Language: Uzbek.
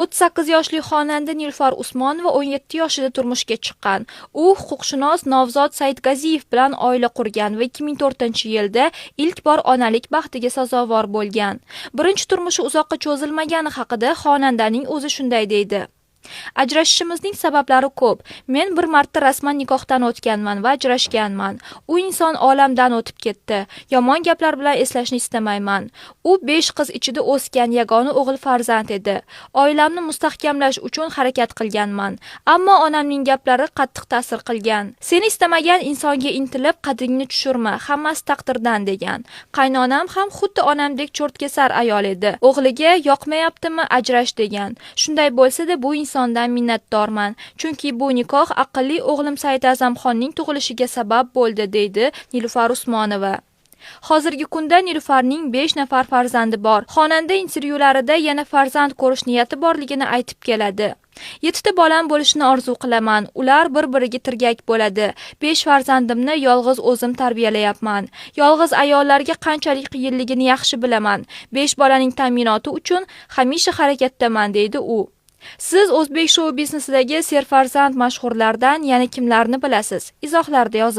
38 yoshli xonanda Nilufar Usmonova 17 yoshida turmushga chiqqan. U huquqshunos Navzod Saidgaziyev bilan oila qurgan va 2004-yilda ilk bor onalik baxtiga sazovor bo'lgan. Birinchi turmushi uzoqqa cho'zilmagani haqida xonandaning o'zi shunday deydi. Ajrashishimizning sabablari ko'p. Men bir marta rasman nikohdan o'tganman va ajrashganman. U inson olamdan o'tib ketdi. Yomon gaplar bilan eslashni istamayman. U 5 qiz ichida o'sgan yagona o'g'il farzand edi. Oilamni mustahkamlash uchun harakat qilganman, ammo onamning gaplari qattiq ta'sir qilgan. Seni istamagan insonga intilib qadringni tushirma, hammasi taqdirdan degan. Qaynonam ham xuddi onamdek cho'rtkesar ayol edi. O'g'liga yoqmayaptimi, ajrash degan. Shunday bo'lsa-da bu insondan minnatdorman, chunki bu nikoh aqlli o'g'lim Saidazamxonning tug'ilishiga sabab bo'ldi, deydi Nilufar Usmonova. Hozirgi kunda Nilufarning 5 nafar farzandi bor. Xonanda intervyularida yana farzand ko'rish niyati borligini aytib keladi. 7 ta bolam bo'lishini orzu qilaman. Ular bir-biriga tirgak bo'ladi. 5 farzandimni yolg'iz o'zim tarbiyalayapman. Yolg'iz ayollarga qanchalik qiyinligini yaxshi bilaman. 5 bolaning ta'minoti uchun hamisha harakatdaman, deydi u. Siz o'zbek shou biznesidagi serfarzand mashhurlardan yana kimlarni bilasiz? Izohlarda yozib